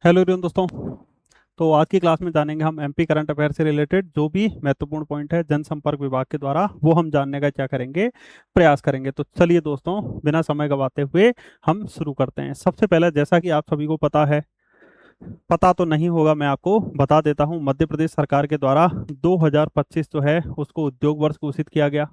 Hello everyone दोस्तों। तो आज की क्लास में जानेंगे हम एमपी करंट अफेयर से रिलेटेड जो भी महत्वपूर्ण पॉइंट है जनसंपर्क विभाग के द्वारा, वो हम जानने का क्या करेंगे, प्रयास करेंगे। तो चलिए दोस्तों, बिना समय गवाते हुए हम शुरू करते हैं। सबसे पहले, जैसा कि आप सभी को पता है, पता तो नहीं होगा, मैं आपको बता देता हूँ। मध्य प्रदेश सरकार के द्वारा 2025 जो है उसको उद्योग वर्ष घोषित किया गया।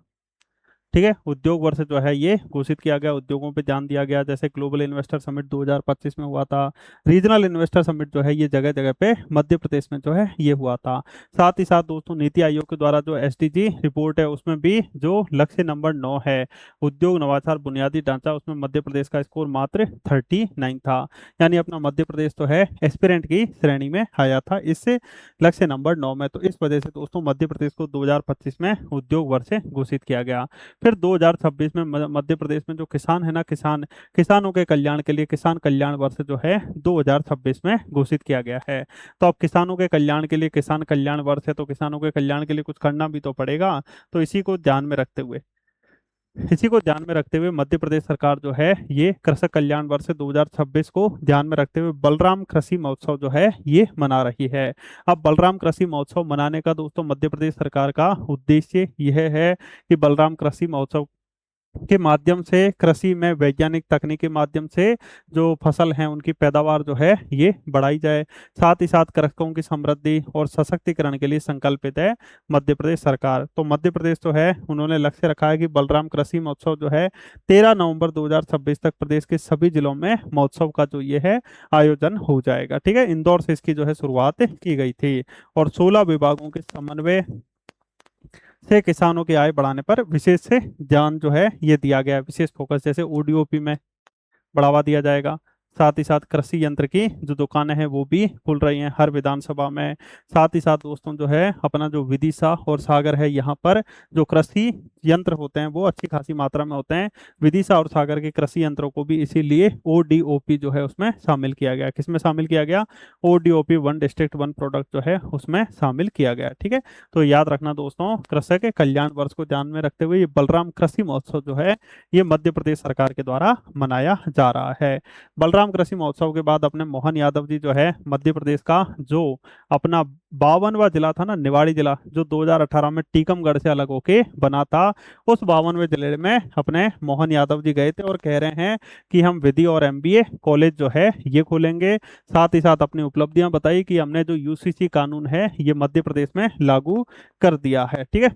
ठीक है, उद्योग वर्ष जो है ये घोषित किया गया, उद्योगों पे ध्यान दिया गया। जैसे ग्लोबल इन्वेस्टर समिट 2025 में हुआ था, रीजनल इन्वेस्टर समिट जो है ये जगह जगह पे मध्य प्रदेश में जो है ये हुआ था। साथ ही साथ दोस्तों, नीति आयोग के द्वारा जो एसडीजी रिपोर्ट है उसमें भी जो लक्ष्य नंबर 9 है, उद्योग नवाचार बुनियादी ढांचा, उसमें मध्य प्रदेश का स्कोर मात्र 39 था। यानी अपना मध्य प्रदेश तो है एस्पिरेंट की श्रेणी में आया था इससे लक्ष्य नंबर 9 में। तो इस वजह से दोस्तों मध्य प्रदेश को 2025 में उद्योग वर्ष घोषित किया गया। फिर 2026 में मध्य प्रदेश में जो किसान है ना, किसानों के कल्याण के लिए किसान कल्याण वर्ष जो है 2026 में घोषित किया गया है। तो अब किसानों के कल्याण के लिए किसान कल्याण वर्ष है, तो किसानों के कल्याण के लिए कुछ करना भी तो पड़ेगा। तो इसी को ध्यान में रखते हुए मध्य प्रदेश सरकार जो है ये कृषक कल्याण वर्ष 2026 को ध्यान में रखते हुए बलराम कृषि महोत्सव जो है ये मना रही है। अब बलराम कृषि महोत्सव मनाने का दोस्तों मध्य प्रदेश सरकार का उद्देश्य यह है कि बलराम कृषि महोत्सव के माध्यम से कृषि में वैज्ञानिक तकनीक के माध्यम से जो फसल हैं उनकी पैदावार जो है ये बढ़ाई जाए। साथ ही साथ कृषकों की समृद्धि और सशक्तिकरण के लिए संकल्पित है मध्य प्रदेश सरकार। तो मध्य प्रदेश जो है उन्होंने लक्ष्य रखा है कि बलराम कृषि महोत्सव जो है 13 नवंबर 2026 तक प्रदेश के सभी जिलों में महोत्सव का जो ये है आयोजन हो जाएगा। ठीक है, इंदौर से इसकी जो है शुरुआत की गई थी और 16 विभागों के समन्वय से किसानों की आय बढ़ाने पर विशेष से ध्यान जो है ये दिया गया है, विशेष फोकस। जैसे ओडीओपी में बढ़ावा दिया जाएगा। साथ ही साथ कृषि यंत्र की जो दुकानें हैं वो भी खुल रही हैं हर विधानसभा में। साथ ही साथ दोस्तों जो है अपना जो विदिशा और सागर है, यहाँ पर जो कृषि यंत्र होते हैं वो अच्छी खासी मात्रा में होते हैं। विदिशा और सागर के कृषि यंत्रों को भी इसीलिए ओडीओपी जो है उसमें शामिल किया गया। किसमें शामिल किया गया? ODOP, one district one product जो है उसमें शामिल किया गया। ठीक है, तो याद रखना दोस्तों, कृषक के कल्याण वर्ष को ध्यान में रखते हुए ये बलराम कृषि महोत्सव जो है ये मध्य प्रदेश सरकार के द्वारा मनाया जा रहा है। बलराम कृषि महोत्सव के बाद अपने मोहन यादव जी जो है मध्य प्रदेश का जो अपना 52वां जिला था ना, निवाड़ी जिला, जो 2018 में टीकमगढ़ से अलग होके बना था, उस 52वें जिले में अपने मोहन यादव जी गए थे और कह रहे हैं कि हम विधि और एमबीए कॉलेज जो है ये खोलेंगे। साथ ही साथ अपनी उपलब्धियां बताई कि हमने जो यूसीसी कानून है ये मध्य प्रदेश में लागू कर दिया है। ठीक है,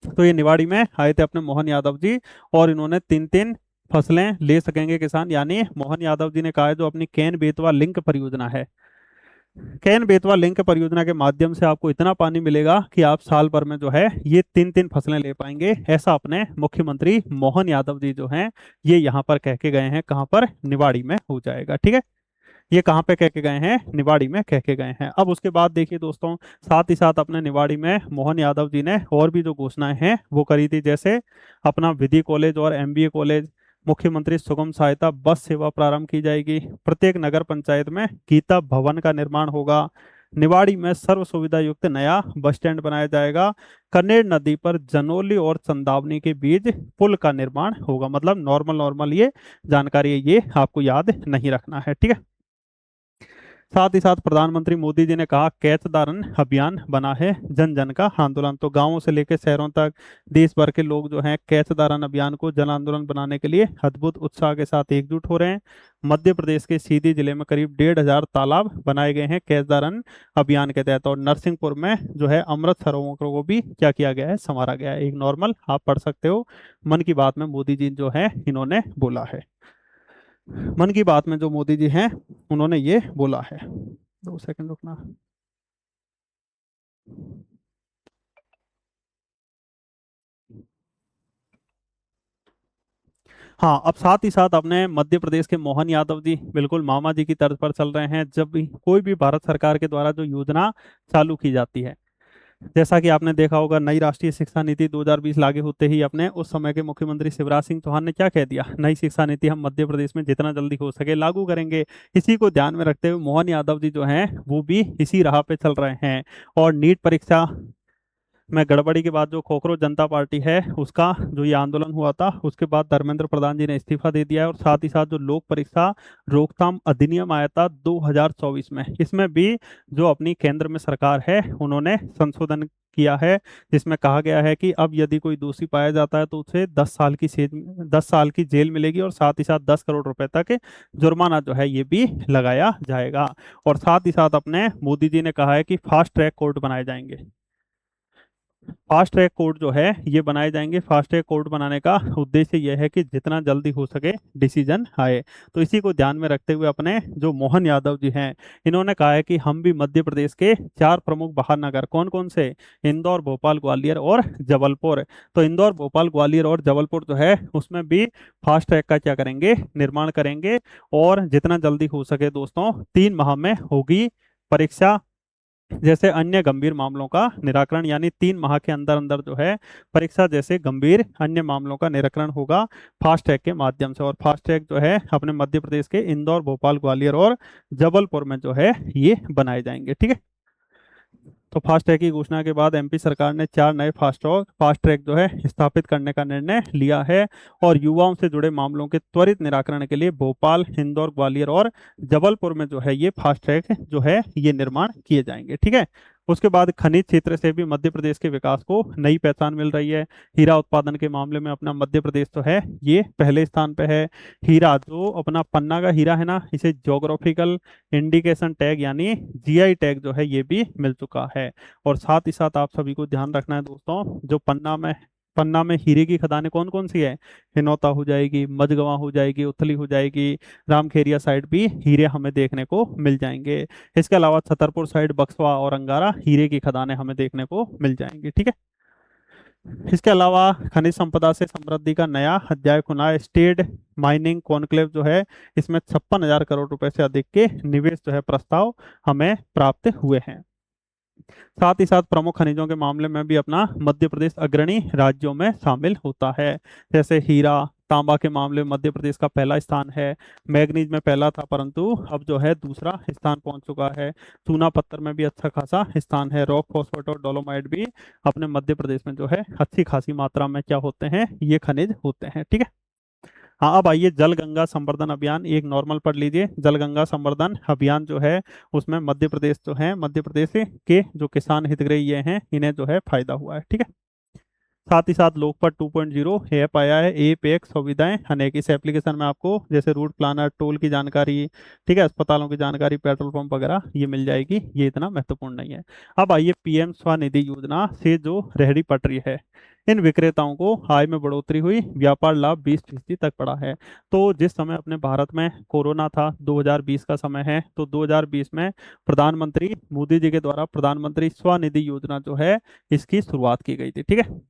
तो ये निवाड़ी में आए थे अपने मोहन यादव जी और इन्होंने 3-3 फसलें ले सकेंगे किसान। यानी मोहन यादव जी ने कहा है जो अपनी केन बेतवा लिंक परियोजना है, केन बेतवा लिंक परियोजना के माध्यम से आपको इतना पानी मिलेगा कि आप साल भर में जो है ये 3-3 फसलें ले पाएंगे। ऐसा अपने मुख्यमंत्री मोहन यादव जी जो हैं ये यहाँ पर कह के गए हैं। कहाँ पर? निवाड़ी में हो जाएगा। ठीक है, ये कहाँ पे कह के गए हैं? निवाड़ी में कह के गए हैं। अब उसके बाद देखिए दोस्तों, साथ ही साथ अपने निवाड़ी में मोहन यादव जी ने और भी जो घोषणाएं हैं वो करी थी। जैसे अपना विधि कॉलेज और एमबीए कॉलेज, मुख्यमंत्री सुगम सहायता बस सेवा प्रारंभ की जाएगी, प्रत्येक नगर पंचायत में गीता भवन का निर्माण होगा, निवाड़ी में सर्व सुविधा युक्त नया बस स्टैंड बनाया जाएगा, कनेर नदी पर जनोली और चंदावनी के बीच पुल का निर्माण होगा। मतलब नॉर्मल नॉर्मल ये जानकारी है, ये आपको याद नहीं रखना है। ठीक है, साथ ही साथ प्रधानमंत्री मोदी जी ने कहा कैच द रन अभियान बना है जन जन का आंदोलन। तो गांवों से लेकर शहरों तक देश भर के लोग जो हैं कैच द रन अभियान को जन आंदोलन बनाने के लिए अद्भुत उत्साह के साथ एकजुट हो रहे हैं। मध्य प्रदेश के सीधी जिले में करीब 1,500 तालाब बनाए गए हैं कैच द रन अभियान के तहत। और नरसिंहपुर में जो है अमृत सरोवरों को भी क्या किया गया है? संवारा गया है। एक नॉर्मल आप पढ़ सकते हो, मन की बात में मोदी जी जो है इन्होंने बोला है। मन की बात में जो मोदी जी हैं उन्होंने ये बोला है। 2 सेकंड रुकना। हाँ, अब साथ ही साथ अपने मध्य प्रदेश के मोहन यादव जी बिल्कुल मामा जी की तर्ज पर चल रहे हैं। जब भी कोई भी भारत सरकार के द्वारा जो योजना चालू की जाती है, जैसा कि आपने देखा होगा, नई राष्ट्रीय शिक्षा नीति 2020 लागू होते ही अपने उस समय के मुख्यमंत्री शिवराज सिंह चौहान ने क्या कह दिया? नई शिक्षा नीति हम मध्य प्रदेश में जितना जल्दी हो सके लागू करेंगे। इसी को ध्यान में रखते हुए मोहन यादव जी जो हैं वो भी इसी राह पे चल रहे हैं। और नीट परीक्षा में गड़बड़ी के बाद जो खोखरो जनता पार्टी है उसका जो ये आंदोलन हुआ था, उसके बाद धर्मेंद्र प्रधान जी ने इस्तीफा दे दिया है। और साथ ही साथ जो लोक परीक्षा रोकथाम अधिनियम आया था 2024 में, इसमें भी जो अपनी केंद्र में सरकार है उन्होंने संशोधन किया है, जिसमें कहा गया है कि अब यदि कोई दोषी पाया जाता है तो उसे 10 साल की जेल मिलेगी और साथ ही साथ 10 करोड़ रुपए तक जुर्माना जो है ये भी लगाया जाएगा। और साथ ही साथ अपने मोदी जी ने कहा है कि फास्ट ट्रैक कोर्ट बनाए जाएंगे। फास्ट ट्रैक कोर्ट जो है ये बनाए जाएंगे। फास्ट ट्रैक कोर्ट बनाने का उद्देश्य यह है कि जितना जल्दी हो सके डिसीजन आए। तो इसी को ध्यान में रखते हुए अपने जो मोहन यादव जी हैं, इन्होंने कहा है कि हम भी मध्य प्रदेश के 4 प्रमुख महानगर कौन कौन से, इंदौर, भोपाल, ग्वालियर और जबलपुर, तो इंदौर, भोपाल, ग्वालियर और जबलपुर जो है उसमें भी फास्ट ट्रैक का क्या करेंगे, निर्माण करेंगे। और जितना जल्दी हो सके दोस्तों 3 माह में होगी परीक्षा। जैसे अन्य गंभीर मामलों का निराकरण, यानी 3 माह के अंदर अंदर जो है परीक्षा जैसे गंभीर अन्य मामलों का निराकरण होगा फास्ट ट्रैक के माध्यम से। और फास्ट ट्रैक जो है अपने मध्य प्रदेश के इंदौर, भोपाल, ग्वालियर और जबलपुर में जो है ये बनाए जाएंगे। ठीक है। तो फास्ट ट्रैक की घोषणा के बाद एमपी सरकार ने 4 नए फास्ट ट्रैक जो है स्थापित करने का निर्णय लिया है। और युवाओं से जुड़े मामलों के त्वरित निराकरण के लिए भोपाल, इंदौर, ग्वालियर और जबलपुर में जो है ये फास्ट ट्रैक जो है ये निर्माण किए जाएंगे। ठीक है। उसके बाद खनिज क्षेत्र से भी मध्य प्रदेश के विकास को नई पहचान मिल रही है। हीरा उत्पादन के मामले में अपना मध्य प्रदेश तो है ये पहले स्थान पे है। हीरा जो अपना पन्ना का हीरा है ना, इसे ज्योग्राफिकल इंडिकेशन टैग यानी जीआई टैग जो है ये भी मिल चुका है। और साथ ही साथ आप सभी को ध्यान रखना है दोस्तों, जो पन्ना में हीरे की खदानें कौन कौन सी है, हिनौता हो जाएगी, मझगवां हो जाएगी, उथली हो जाएगी, रामखेरिया साइड भी हीरे हमें देखने को मिल जाएंगे। इसके अलावा छतरपुर साइड बक्सवा और अंगारा हीरे की खदानें हमें देखने को मिल जाएंगी। ठीक है। इसके अलावा खनिज संपदा से समृद्धि का नया अध्याय खुला है। स्टेट माइनिंग कॉन्क्लेव जो है इसमें 56,000 करोड़ रुपए से अधिक के निवेश जो है प्रस्ताव हमें प्राप्त हुए हैं। साथ ही साथ प्रमुख खनिजों के मामले में भी अपना मध्य प्रदेश अग्रणी राज्यों में शामिल होता है। जैसे हीरा, तांबा के मामले में मध्य प्रदेश का पहला स्थान है। मैग्नीज में पहला था परंतु अब जो है दूसरा स्थान पहुंच चुका है। चूना पत्थर में भी अच्छा खासा स्थान है। रॉक फॉस्फेट और डोलोमाइट भी अपने मध्य प्रदेश में जो है अच्छी खासी मात्रा में क्या होते हैं, ये खनिज होते हैं। ठीक है। हाँ, अब आइए जल गंगा संवर्धन अभियान एक नॉर्मल पढ़ लीजिए। जल गंगा संवर्धन अभियान जो है उसमें मध्य प्रदेश जो है, मध्य प्रदेश के जो किसान हितग्राही ये हैं इन्हें जो है फायदा हुआ है। ठीक है। साथ ही साथ लोकपट 2.0 ऐप आया है। ऐप एक सुविधाएं अनेक। इस एप्लीकेशन में आपको जैसे रूट प्लानर, टोल की जानकारी, ठीक है, अस्पतालों की जानकारी, पेट्रोल पंप वगैरह ये मिल जाएगी। ये इतना महत्वपूर्ण नहीं है। अब आइए पीएम स्वनिधि योजना से जो रेहड़ी पटरी है, इन विक्रेताओं को आय में बढ़ोतरी हुई, व्यापार लाभ 20% तक बढ़ा है। तो जिस समय अपने भारत में कोरोना था, 2020 का समय है, तो 2020 में प्रधानमंत्री मोदी जी के द्वारा प्रधानमंत्री स्वनिधि योजना जो है इसकी शुरुआत की गई थी। ठीक है।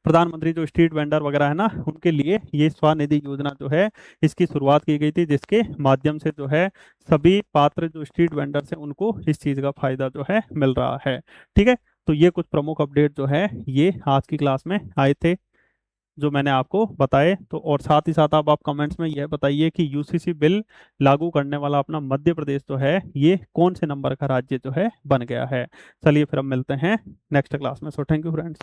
प्रधानमंत्री जो स्ट्रीट वेंडर वगैरह है ना, उनके लिए ये स्वनिधि योजना जो है इसकी शुरुआत की गई थी, जिसके माध्यम से जो है सभी पात्र जो स्ट्रीट वेंडर्स हैं उनको इस चीज़ का फायदा जो है मिल रहा है। ठीक है। तो ये कुछ प्रमुख अपडेट जो है ये आज की क्लास में आए थे जो मैंने आपको बताए। तो और साथ ही साथ आप कमेंट्स में यह बताइए कि यूसीसी बिल लागू करने वाला अपना मध्य प्रदेश जो है ये कौन से नंबर का राज्य जो है बन गया है। चलिए फिर हम मिलते हैं नेक्स्ट क्लास में। So thank you friends.